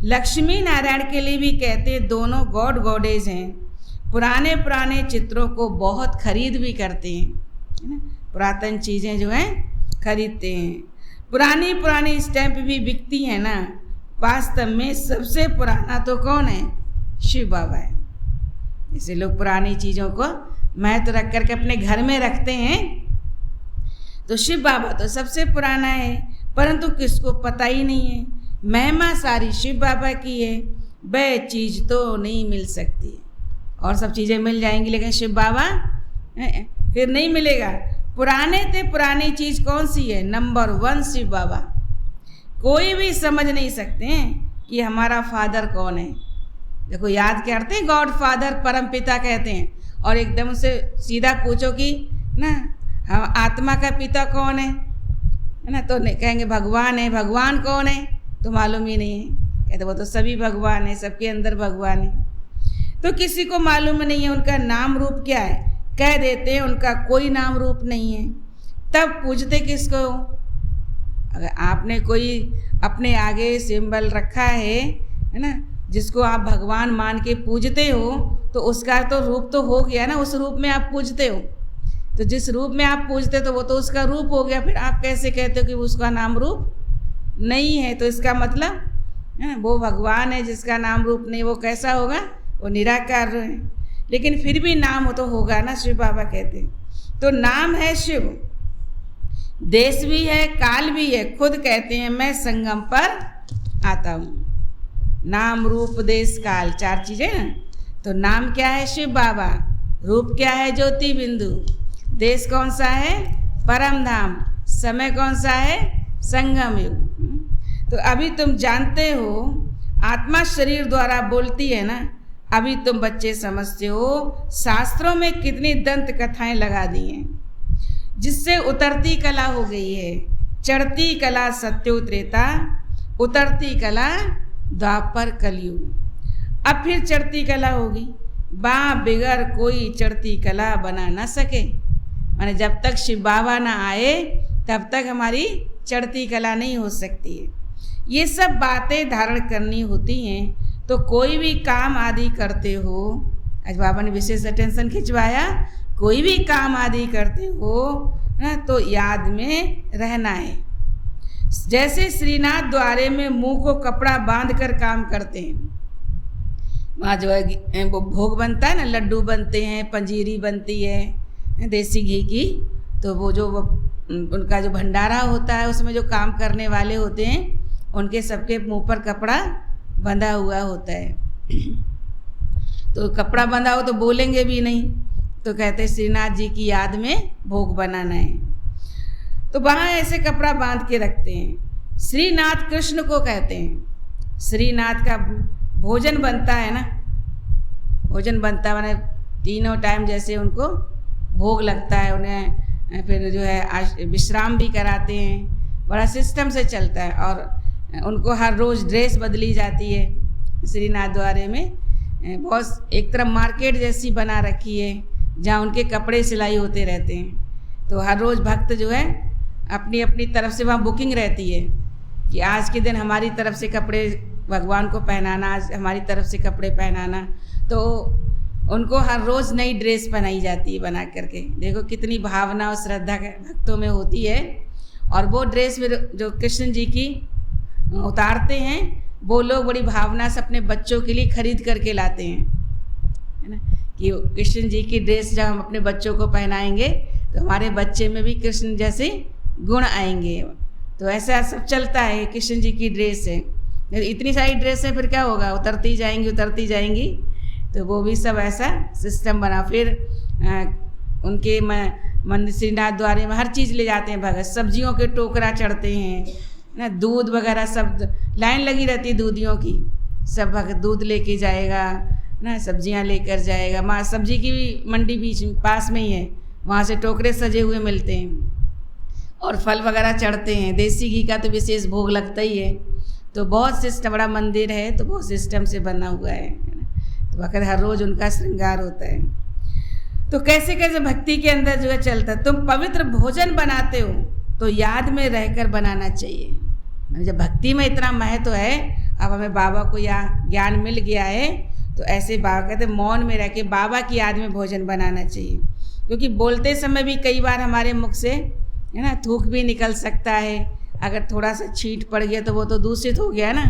A: लक्ष्मी नारायण के लिए भी कहते हैं दोनों गॉड गॉडेज हैं। पुराने पुराने चित्रों को बहुत खरीद भी करते हैं, है ना। पुरातन चीज़ें जो हैं खरीदते हैं। पुरानी पुरानी स्टैंप भी बिकती हैं ना। वास्तव में सबसे पुराना तो कौन है? शिव बाबा है। इसे लोग पुरानी चीज़ों को महत्व रख करके अपने घर में रखते हैं। तो शिव बाबा तो सबसे पुराना है, परंतु किसको पता ही नहीं है। महिमा सारी शिव बाबा की है, वह चीज़ तो नहीं मिल सकती। और सब चीज़ें मिल जाएंगी लेकिन शिव बाबा फिर नहीं मिलेगा। पुराने थे, पुरानी चीज़ कौन सी है? नंबर 1 शिव बाबा। कोई भी समझ नहीं सकते हैं कि हमारा फादर कौन है। देखो याद करते हैं गॉड फादर, परम पिता कहते हैं, और एकदम से सीधा पूछो कि ना हम आत्मा का पिता कौन है ना, तो कहेंगे भगवान है। भगवान कौन है तो मालूम ही नहीं है। कहते वो तो सभी भगवान है, सबके अंदर भगवान है। तो किसी को मालूम नहीं है उनका नाम रूप क्या है। कह देते हैं उनका कोई नाम रूप नहीं है, तब पूछते किसको? अगर आपने कोई अपने आगे सिंबल रखा है ना, जिसको आप भगवान मान के पूजते हो, तो उसका तो रूप तो हो गया ना, उस रूप में आप पूजते हो। तो जिस रूप में आप पूजते तो वो तो उसका रूप हो गया। फिर आप कैसे कहते हो कि उसका नाम रूप नहीं है? तो इसका मतलब है वो भगवान है जिसका नाम रूप नहीं, वो कैसा होगा? वो निराकार है। लेकिन फिर भी नाम हो तो होगा ना, शिव बाबा कहते हैं। तो नाम है शिव, देश भी है, काल भी है। खुद कहते हैं मैं संगम पर आता हूँ। नाम रूप देश काल 4 चीज़ें ना। तो नाम क्या है? शिव बाबा। रूप क्या है? ज्योति बिंदु। देश कौन सा है? परम धाम, समय कौन सा है? संगम युग। तो अभी तुम जानते हो आत्मा शरीर द्वारा बोलती है ना, अभी तुम बच्चे समझते हो शास्त्रों में कितनी दंत कथाएं लगा दी हैं, जिससे उतरती कला हो गई है। चढ़ती कला सत्यो त्रेता, उतरती कला द्वापर कलयुग। अब फिर चढ़ती कला होगी, बाँ बिगर कोई चढ़ती कला बना न सके। माने जब तक शिव बाबा ना आए तब तक हमारी चढ़ती कला नहीं हो सकती है। ये सब बातें धारण करनी होती हैं। तो कोई भी काम आदि करते हो, आज बाबा ने विशेष अटेंशन खिंचवाया, कोई भी काम आदि करते हो ना तो याद में रहना है। जैसे श्रीनाथ द्वारे में मुंह को कपड़ा बांध कर काम करते हैं, वहाँ जो है वो भोग बनता है ना, लड्डू बनते हैं, पंजीरी बनती है देसी घी की, तो वो जो उनका जो भंडारा होता है उसमें जो काम करने वाले होते हैं उनके सबके मुंह पर कपड़ा बंधा हुआ होता है। तो कपड़ा बंधा हो तो बोलेंगे भी नहीं, तो कहते हैं श्रीनाथ जी की याद में भोग बनाना है, तो वहाँ ऐसे कपड़ा बांध के रखते हैं। श्रीनाथ कृष्ण को कहते हैं। श्रीनाथ का भोजन बनता है ना, भोजन बनता है मैंने तीनों टाइम जैसे उनको भोग लगता है, उन्हें फिर जो है विश्राम भी कराते हैं, बड़ा सिस्टम से चलता है। और उनको हर रोज़ ड्रेस बदली जाती है। श्रीनाथ द्वारे में बहुत एक तरफ मार्केट जैसी बना रखी है जहाँ उनके कपड़े सिलाई होते रहते हैं। तो हर रोज़ भक्त जो है अपनी अपनी तरफ से वहाँ बुकिंग रहती है कि आज के दिन हमारी तरफ से कपड़े भगवान को पहनाना, आज हमारी तरफ से कपड़े पहनाना। तो उनको हर रोज़ नई ड्रेस पहनाई जाती है बना करके। देखो कितनी भावना और श्रद्धा भक्तों में होती है। और वो ड्रेस फिर जो कृष्ण जी की उतारते हैं, वो लोग बड़ी भावना से अपने बच्चों के लिए खरीद करके लाते हैं, है ना, कि कृष्ण जी की ड्रेस जब हम अपने बच्चों को पहनाएंगे तो हमारे बच्चे में भी कृष्ण जैसे गुण आएंगे। तो ऐसा सब चलता है, कृष्ण जी की ड्रेस है। इतनी सारी ड्रेसें फिर क्या होगा, उतरती जाएंगी। तो वो भी सब ऐसा सिस्टम बना। फिर उनके मंदिर श्रीनाथ द्वारे में हर चीज़ ले जाते हैं भगत, सब्जियों के टोकरा चढ़ते हैं ना, दूध वगैरह सब लाइन लगी रहती है दूधियों की, सब भगत दूध लेके जाएगा ना, सब्जियां लेकर जाएगा। माँ सब्जी की भी मंडी बीच पास में ही है, वहाँ से टोकरे सजे हुए मिलते हैं और फल वगैरह चढ़ते हैं। देसी घी का तो विशेष भोग लगता ही है। तो बहुत सिस्टम, बड़ा मंदिर है तो बहुत सिस्टम से बना हुआ है ना। तो वक़्त हर रोज़ उनका श्रृंगार होता है। तो कैसे कैसे भक्ति के अंदर जो है चलता है। तुम पवित्र भोजन बनाते हो तो याद में रहकर बनाना चाहिए। जब भक्ति में इतना महत्व है, अब हमें बाबा को यहाँ ज्ञान मिल गया है, तो ऐसे बाबा कहते मौन में रह के बाबा की याद में भोजन बनाना चाहिए। क्योंकि बोलते समय भी कई बार हमारे मुख से है ना थूक भी निकल सकता है। अगर थोड़ा सा छींट पड़ गया तो वो तो दूषित हो गया ना।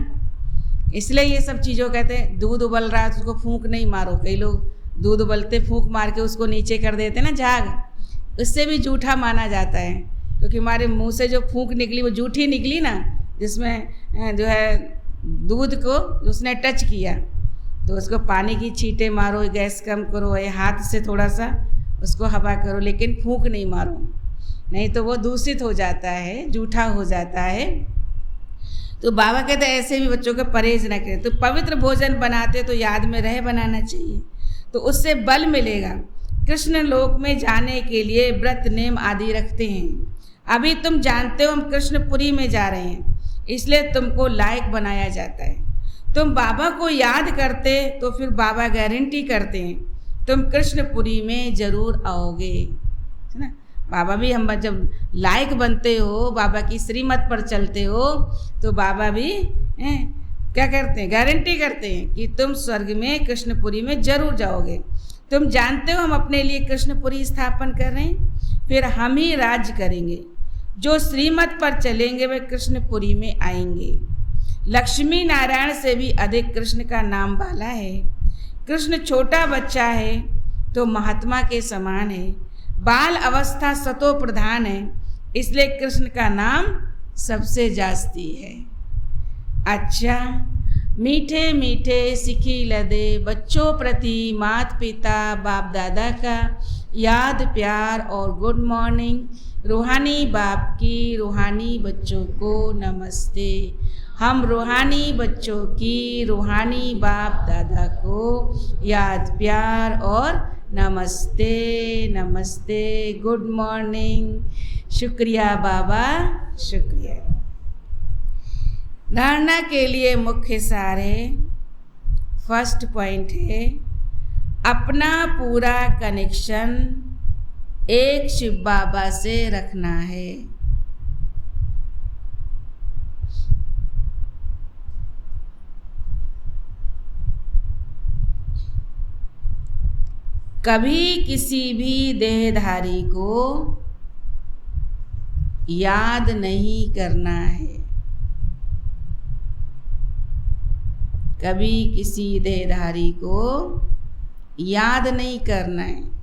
A: इसलिए ये सब चीज़ों कहते हैं, दूध उबल रहा है तो उसको फूंक नहीं मारो। कई लोग दूध उबलते फूंक मार के उसको नीचे कर देते ना झाग, उससे भी जूठा माना जाता है। क्योंकि हमारे मुंह से जो फूंक निकली वो जूठी निकली ना, जिसमें जो है दूध को उसने टच किया, तो उसको पानी की छींटे मारो, गैस कम करो, या हाथ से थोड़ा सा उसको हवा करो, लेकिन फूंक नहीं मारो, नहीं तो वो दूषित हो जाता है, जूठा हो जाता है। तो बाबा कहते हैं ऐसे भी बच्चों को परहेज न करें। तो पवित्र भोजन बनाते तो याद में रह बनाना चाहिए, तो उससे बल मिलेगा। कृष्ण लोक में जाने के लिए व्रत नेम आदि रखते हैं। अभी तुम जानते हो हम कृष्णपुरी में जा रहे हैं, इसलिए तुमको लायक बनाया जाता है। तुम बाबा को याद करते तो फिर बाबा गारंटी करते हैं तुम कृष्णपुरी में जरूर आओगे, है ना। बाबा भी हम जब लायक बनते हो, बाबा की श्रीमत पर चलते हो, तो बाबा भी क्या करते हैं, गारंटी करते हैं कि तुम स्वर्ग में कृष्णपुरी में जरूर जाओगे। तुम जानते हो हम अपने लिए कृष्णपुरी स्थापन कर रहे हैं, फिर हम ही राज्य करेंगे। जो श्रीमत पर चलेंगे वे कृष्णपुरी में आएंगे। लक्ष्मी नारायण से भी अधिक कृष्ण का नाम वाला है। कृष्ण छोटा बच्चा है तो महात्मा के समान है। बाल अवस्था सतो प्रधान है, इसलिए कृष्ण का नाम सबसे जास्ती है। अच्छा, मीठे मीठे सिखी लदे बच्चों प्रति माता पिता बाप दादा का याद प्यार और गुड मॉर्निंग। रूहानी बाप की रूहानी बच्चों को नमस्ते। हम रूहानी बच्चों की रूहानी बाप दादा को याद प्यार और नमस्ते नमस्ते। Good morning. शुक्रिया बाबा, शुक्रिया। धारणा के लिए मुख्य सार है। फर्स्ट पॉइंट है अपना पूरा कनेक्शन एक शिव बाबा से रखना है। कभी किसी भी देहधारी को याद नहीं करना है। कभी किसी देहधारी को याद नहीं करना है।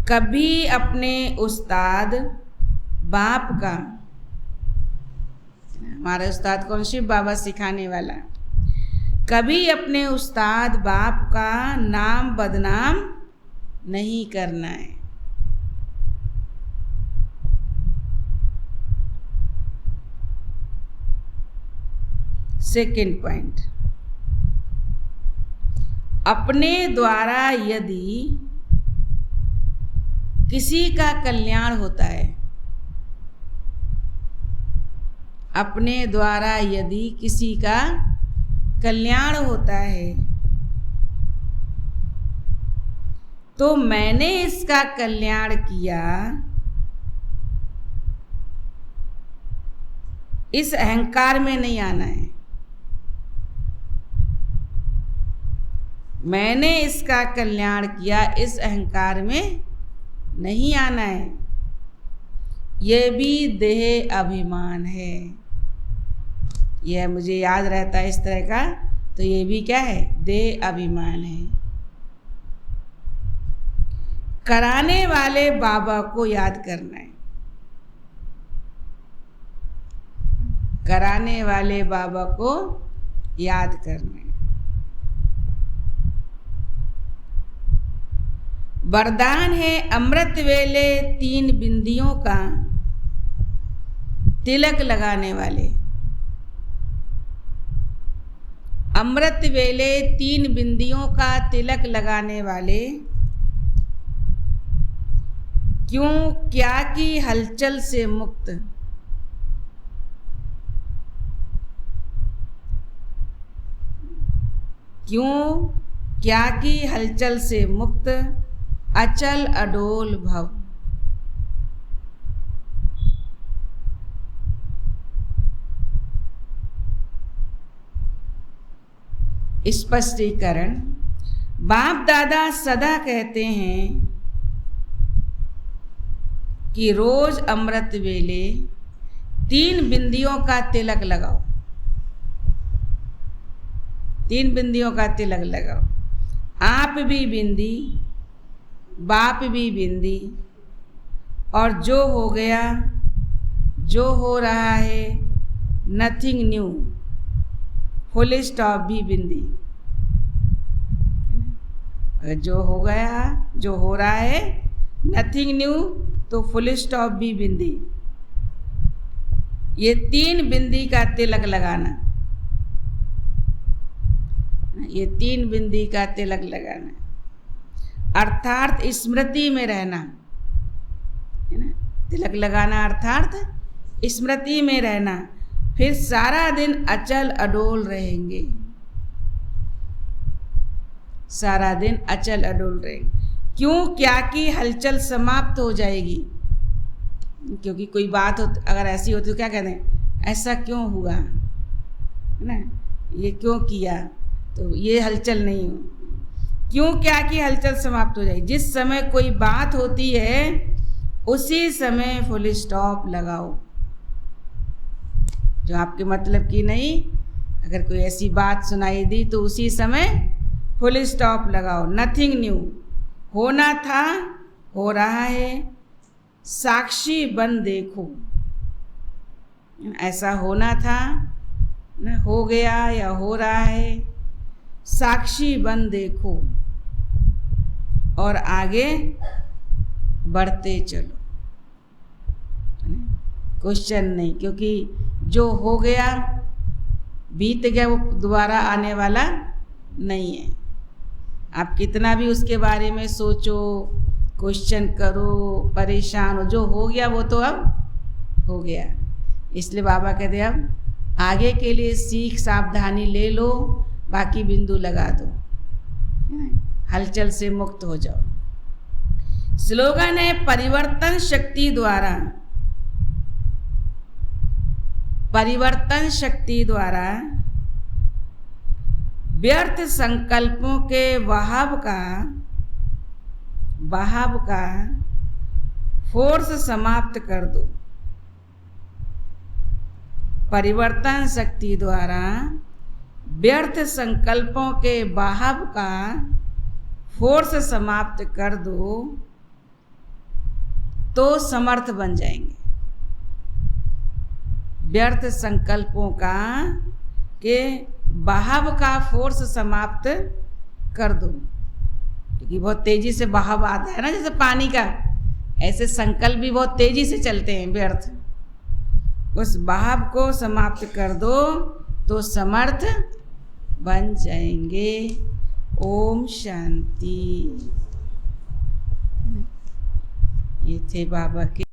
A: कभी अपने उस्ताद बाप का, हमारे उस्ताद कौन? शिव बाबा सिखाने वाला। कभी अपने उस्ताद बाप का नाम बदनाम नहीं करना है। सेकंड पॉइंट, अपने द्वारा यदि किसी का कल्याण होता है, अपने द्वारा यदि किसी का कल्याण होता है तो मैंने इसका कल्याण किया, इस अहंकार में नहीं आना है। मैंने इसका कल्याण किया, इस अहंकार में नहीं आना है। ये भी देह अभिमान है। यह मुझे याद रहता है इस तरह का, तो ये भी क्या है? देह अभिमान है। कराने वाले बाबा को याद करना है। कराने वाले बाबा को याद करना है। वरदान है अमृत वेले 3 बिंदियों का तिलक लगाने वाले। अमृत वेले 3 बिंदियों का तिलक लगाने वाले क्यों क्या की हलचल से मुक्त। क्यों क्या की हलचल से मुक्त, अचल अडोल भव। स्पष्टीकरण, बाप दादा सदा कहते हैं कि रोज अमृत वेले 3 बिंदियों का तिलक लगाओ। 3 बिंदियों का तिलक लगाओ। आप भी बिंदी, बाप भी बिंदी, और जो हो गया, जो हो रहा है, नथिंग न्यू, फुल स्टॉप भी बिंदी। अगर जो हो गया, जो हो रहा है, नथिंग न्यू, तो फुल स्टॉप भी बिंदी। ये 3 बिंदी का तिलक लगाना, ये 3 बिंदी का तिलक लगाना, अर्थात स्मृति में रहना, है ना? तिलक लगाना अर्थात स्मृति में रहना। फिर सारा दिन अचल अडोल रहेंगे। सारा दिन अचल अडोल रहेंगे। क्यों क्या की हलचल समाप्त हो जाएगी। क्योंकि कोई बात हो, अगर ऐसी होती तो क्या कहते हैं, ऐसा क्यों हुआ, है ना, ये क्यों किया, तो ये हलचल नहीं हो। क्यों क्या की हलचल समाप्त हो जाएगी। जिस समय कोई बात होती है उसी समय फुल स्टॉप लगाओ। जो आपके मतलब की नहीं, अगर कोई ऐसी बात सुनाई दी तो उसी समय फुल स्टॉप लगाओ। नथिंग न्यू, होना था, हो रहा है, साक्षी बन देखो। ऐसा होना था, ना हो गया या हो रहा है, साक्षी बन देखो। और आगे बढ़ते चलो, क्वेश्चन नहीं, क्योंकि जो हो गया बीत गया वो दोबारा आने वाला नहीं है। आप कितना भी उसके बारे में सोचो, क्वेश्चन करो, परेशान हो, जो हो गया वो तो अब हो गया। इसलिए बाबा कहते अब आगे के लिए सीख सावधानी ले लो, बाकी बिंदु लगा दो, हलचल से मुक्त हो जाओ। स्लोगन है परिवर्तन शक्ति द्वारा, परिवर्तन शक्ति द्वारा व्यर्थ संकल्पों के वहाव का फोर्स समाप्त कर दो। परिवर्तन शक्ति द्वारा व्यर्थ संकल्पों के वहाव का फोर्स समाप्त कर दो तो समर्थ बन जाएंगे। व्यर्थ संकल्पों का के बहाव का फोर्स समाप्त कर दो, क्योंकि बहुत तेजी से बहाव आता है ना, जैसे पानी का, ऐसे संकल्प भी बहुत तेजी से चलते हैं व्यर्थ। उस बहाव को समाप्त कर दो तो समर्थ बन जाएंगे। ओम शांति। ये थे बाबा के